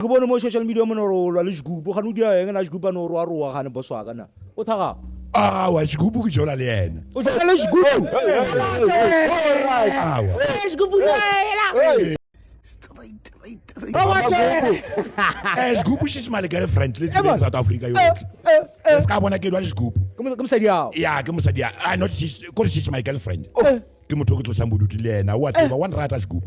Ke bone mo social media mo no ro le Shigubu ga no dia eng na Shigubu no ro a roa ga ne boss wa kana o thaga wa Shigubu ke jola le yena o tla le Shigubu Shigubu no Shigubu she's my girlfriend let's in South Africa yo let's ka bona ke lwa Shigubu ke mosadi yao ya ke mosadi ya I not she's my girlfriend ke motho ke tlosa mboduti le yena wa tseba one rata Shigubu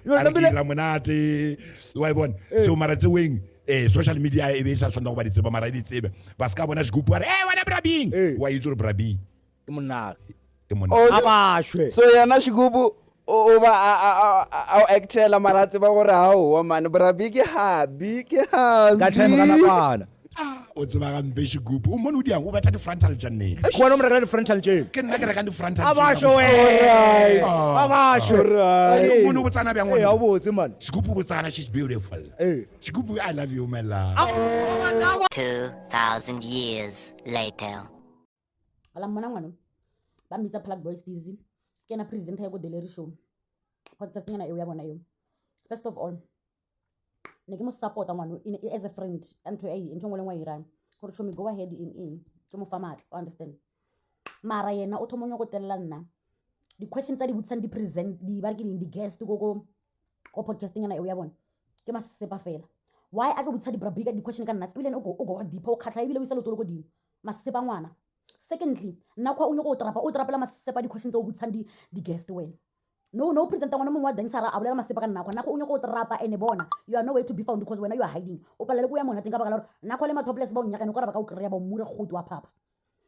la monate wa bona so mara tse weng social media e be sa sona go ba ditseba mara di tsebe ba ska bona Shigubu re wena Brabing wa itse re Brabing ke monna abashwe so yana Shigubu o ba a actually maratse ba gore ha o man Brabing ke habi ke hazi ka time kana bana o tseba ga mbe Shigubu o mona o diang o batla di frontal channel go no mo reka di frontal jam ke nna ke reka di frontal abashwe abashwe o mona o botsana bjang e a botse man Shigubu botsana she's beautiful Shigubu I love you my love 2000 years later ala mona ngwana ba mitsa Plug Boys busy ke na presenter go Daily Show podcast ngana e ya bona yo first of all ne ke mo support ngwana as a friend into ngwe le ngwe irang gore show me go ahead in ke mo famat understand mara yena o thomonyo go tella nna di questions tsa di butsang di present di ba ke di guest go podcast ngana e ya bona ke masepa fela why a go butsa di Brabing di question ka nna tsebile o go deep o khatla ebile o isa lotolo go di masepa ngwana. Secondly, nakwa o nyoko o trapela masepa di questions o butsang di guest wena. No presenter ngwana mongwe wa dancera a bolela masepa ka nakwa o nyoko o trapa ene bona you are nowhere to be found because when you are hiding o palele go ya mona tenga ba ka lora nakwa le mathopless ba o nyakane go ra ba ka o kreya ba mure godu wa phapa.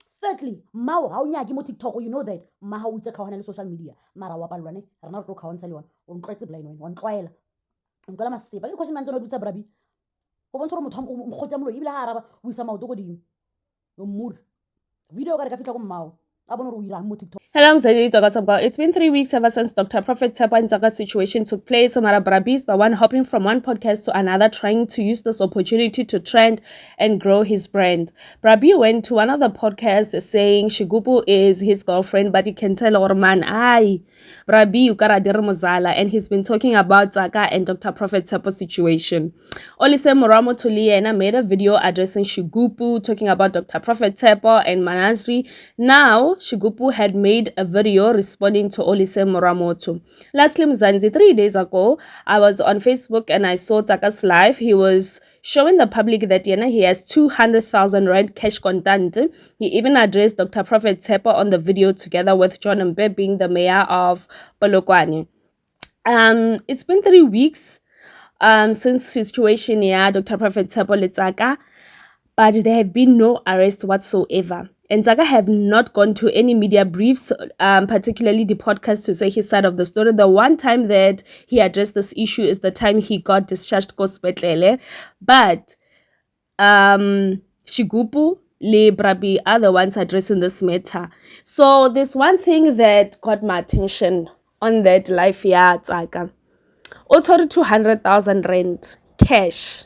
Thirdly, mao ha o nyaki mo TikTok you know that ma ha o itse khawana le social media mara wa palwane rena re tlo khawantsha le wona o ntlwetse blind wena o ntloela nkala masepa ke question mantse no butsa Brabing go bontsha gore motho o mogotsa molo ebile ha araba o isa maoto go dimo yo mmure video ka re ka fitla go mmao a bona re o irang mo TikTok. Hello, it's been 3 weeks ever since Dr. Prophet Tshepo Ntsaka's situation took place. Mara Brabing is the one hopping from one podcast to another, trying to use this opportunity to trend and grow his brand. Brabing went to one of the podcasts saying Shigubu is his girlfriend, but you can tell or man, Brabing ukara dire mozala, and he's been talking about Tsaka and Dr. Prophet Tshepo's situation. Olise Moramo Tuliena made a video addressing Shigubu, talking about Dr. Prophet Tshepo and Manasri. Now, Shigubu had made a video responding to Olise Moramoto. Lastly, Mzansi, 3 days ago, I was on Facebook and I saw Tsaka's live. He was showing the public that he has 200,000 rand cash contant. He even addressed Dr. Prophet Tshepo on the video together with John Mbe being the mayor of Polokwane. It's been 3 weeks since situation Dr. Prophet Tshepo le Tsaka, but there have been no arrests whatsoever. And Tsaka have not gone to any media briefs, particularly the podcast, to say his side of the story. The one time that he addressed this issue is the time he got discharged Kospetlele. But Shigubu le Brabing are the ones addressing this matter. So there's one thing that got my attention on that live Tsaka. Authority 200,000 rand cash.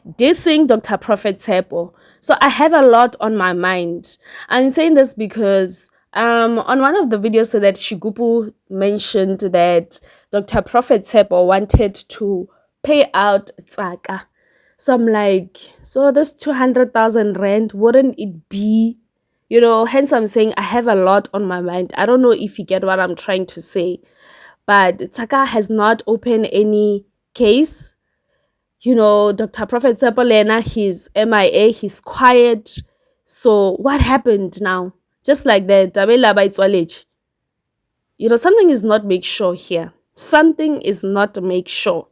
Dissing Dr. Prophet Tshepo. So I have a lot on my mind. I'm saying this because on one of the videos so that Shigubu mentioned that Dr. Prophet Tshepo wanted to pay out Tsaka. So I'm like, so this 200,000 rand, wouldn't it be, hence I'm saying I have a lot on my mind. I don't know if you get what I'm trying to say. But Tsaka has not opened any case. Dr. Prophet Tshepo Lena, he's MIA, he's quiet. So what happened now? Just like that, something is not make sure here. Something is not make sure.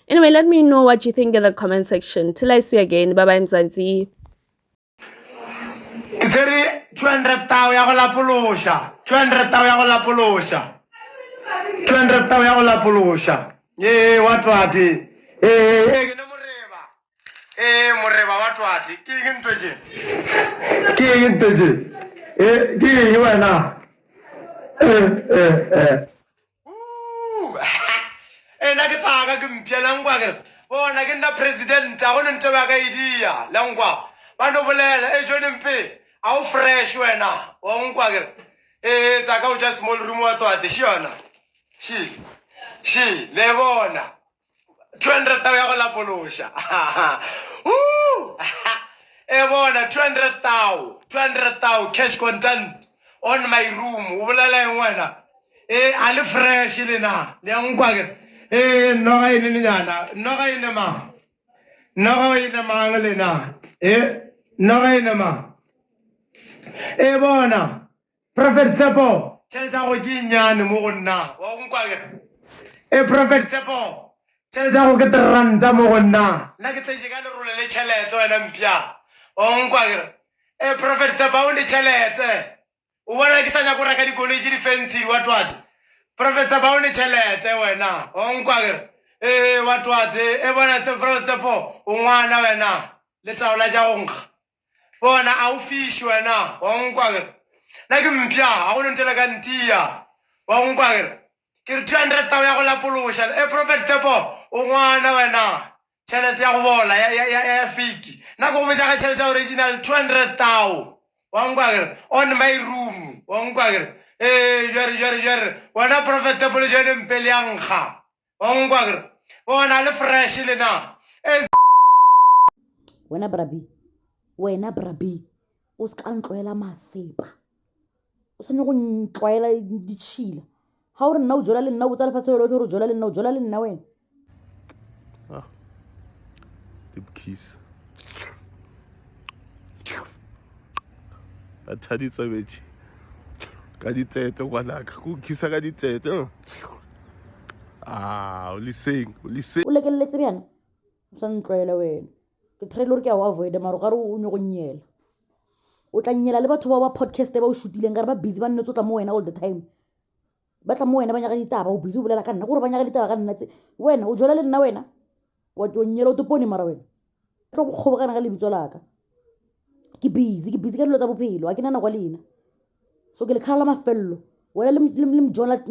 Anyway, let me know what you think in the comment section. Till I see you again. Bye-bye, Mzansi. It's 200,000 ya go lapolosha. 200,000 ya go lapolosha. 200,000 ya go lapolosha. What? Ke ne moreba moreba wa twati ke ntwe ke wena na ke tsaka ke mphela ngwa ke bona ke nna president a go nte ba ka idea la ngwa ba no bolela John Mpe a o fresh wena wa ngwa ke tsaka o just small room wa twati shiona shi le bona 200,000 ya go lapolosha bona 200,000 cash content on my room o bolela eng wena a le fresh le na le yang kwa ke noga ine le nyana noga ine ma le na noga ine ma bona Prophet Tsepo tšhelete go ke nyane mo go nna wa go nkwa ke Prophet Tsepo tšhelete go ke ranta mo go nna ke tletse ka lerole le tšhelete wena mpia wa go nkwa ke Prophet Tsepo o le tšhelete o bona ke sa nya go reka dikoloi di fancy what Prophet Tsepo o le tšhelete wena wa go nkwa ke what bona Prophet Tsepo o ngwana wena le taola ja go nkga bona a o fish wena wa go nkwa ke ke mpia a go ntela ka ntia wa go nkwa ke 200,000 ya go lapolosha Prophet Tsepo o ngwana wena tšhelete ya go bola ya fiki go betsa ga tšhelete ya original 200,000 wa nkwa ke on my room wa nkwa ke jare wena Prophet Tsepo le jene mpele ya nkga wa nkwa ke bona le fresh le na wena brabi o ska ntloela masepa o sene go ntloela ditšhila ha o re nna o jola le nna o tsa lefatshe le o jola le nna o jola le nna wena deep kiss a thadi tsabetši ka ditsete ngwanaka go kisa ka ditsete o liseng o lekeleletse bjana o sa ntloela wena ke traile gore ke a o avoida maro gare o nye go nyela o tla nyela le batho ba ba podcast ba o shotileng ka re ba busy ba nnetse o tla mo wena all the time ba tla mo wena ba nyaga ditaba o busy o bolela ka nna gore ba nyaga ditaba ka nna tse wena o jola le nna wena wa nyela o topone mara wena tlo go kgobokana ka lebitso laka ke busy ka dilo tsa bophelo a ke nana kwa lena so ke le khala mafello wena le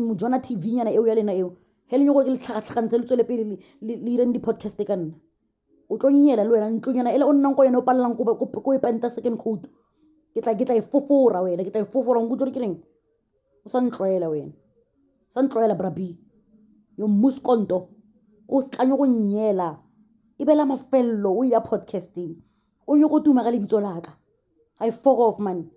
mjona TV nyana eo ya lena eo he le nyo gore ke le tlhagatlhagantse le tswele pele le ireng di-podcast ka nna o tlo nyela le wena ntlonyana ele o nnang ko yena o palelang ko e penta second coat ke tla e fofora wena ke tla e fofora nkutlwa re ke reng o sa ntloela wena o sa ntloela brabi yo muskonto o skanyo go nyela e bela mafello o ya podcasting o nyo go tuma ka lebitso laka I fuck off man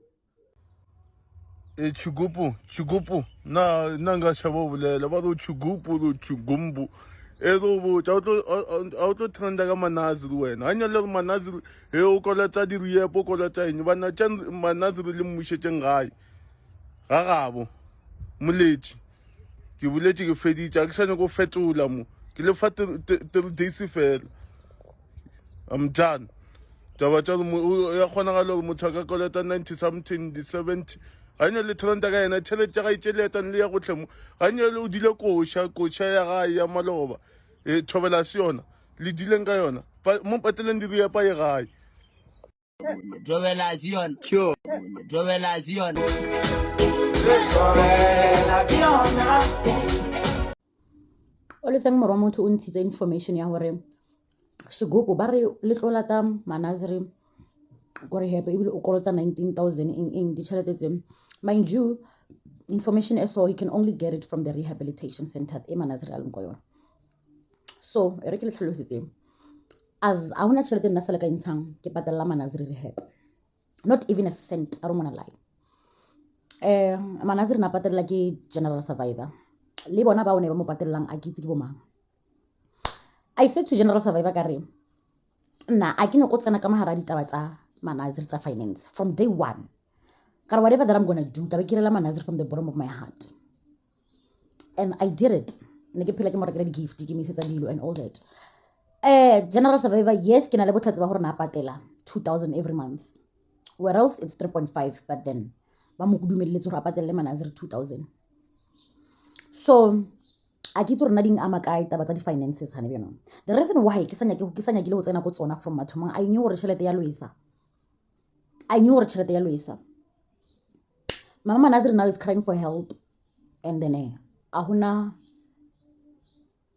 chigupu na nga shabo bulela ba do chigupu do chigumbu edo bo auto trenda ka manaziri wena anya le manaziri he o koletsa di riepo koletsa eng ba na tsan manaziri le mmushetse ngai ga gabo moletsi ke buletse ke feditša ke sane go fetola mo ke le fa 3 days fela I'm done taba tsa mo ya khona ga lo motho ka koleta 90 something 70 anya le trenda ka yena tšhelete ga itšheleta le ya go tlhemo anya le o dile koša ya ga ya maloba thobela se yona le dileng ka yona mo pateleng di ria pa e gae thobela se yona o le seng morwa motho o ntshitse information ya gore Shigupu ba re le tlola ta manaziri gore hepe ebile o kolota 19,000 in ditšhelete tse mind you information so he can only get it from the rehabilitation center e manaziri a leng ko yona so e re ke le tlhalosetse as a hona tšhelete nna se le ka intshang ke patelela manaziri rehab not even a cent a re mona lie manaziri na patelela ke general survivor le bona ba one ba mo patelelang a kitse ke bomang I said to general survivor ka re nna a ke no go tsena ka mahara ditaba tsa manaziri tsa finance from day one ka whatever that I'm going to do tabe ke rela manaziri from the bottom of my heart and I did it ne ke phela ke mo rekela di gift ke misetsa dilo and all that general survivor yes ke na le botlhatse ba gore na patela 2,000 every month where else it's 3.5 but then ba mo kudumeletse gore a patelle manaziri 2,000 so a ke tsore na ding ama kae taba tsa di-finances hane bjeno the reason why ke sanya ke le go tsena go tsona from mathomang I knew gore tšhelete ya loisa mama manaziri now is crying for help and then a hona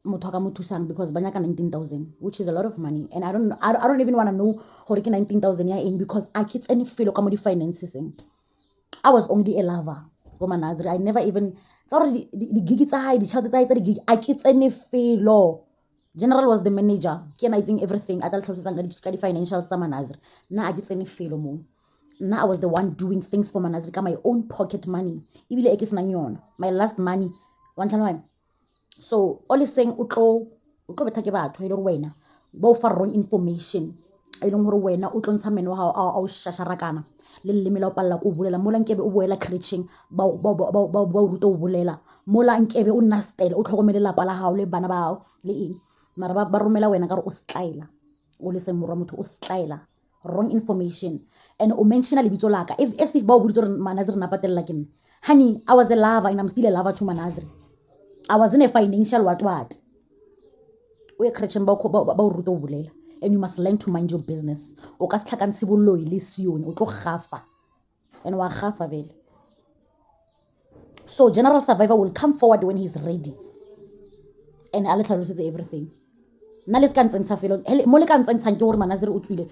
motho ka mo thusang because ba nyaka 19,000 which is a lot of money and I don't even want to know gore ke 19,000 ya eng because a ke tsene felo ka mo di-finances I was only a lover go manaziri I never even tsa gore di gig tsa hae di chat tsa hae tsa di gig a ke tsene felo General was the manager ke ena itseng everything a tla tlhalosetsang ka di-financials tsa Manazri. Nna a ke tsene felo moo. Nna I was the one doing things for Manazri ka my own pocket money ebile e ke senang yona my last money wa ntlhaloga. So all is saying o tlo betha ke batho e le gore wena ba o fa wrong information e leng gore wena o tlo ntsha meno wa gago a o shasharakana le leleme la o palela ko o bolela mola nkebe o boela crashing ba o ruta o bolela mola nkebe o nna style o tlhokomele lapa la gago le bana ba gago le eng mara ba romela wena ka gore o style o le seng morwa motho o style wrong information and o mention lebitso la ka as if ba o boditse gore Manazri na patelela ke nna. Honey, I was a lover and I'm still a lover to Manazri. I was in a financial what o ye crashing ba o ruta o bolela. And you must learn to mind your business. O ka se tlhakantshe boloi le sione o tlo gafa and wa gafa vele. So General Survivor will come forward when he's ready and a le tlhalosetse everything. Nna le se ka ntsentsha felo mo le ka ntsentshang ke gore Manazri o tswile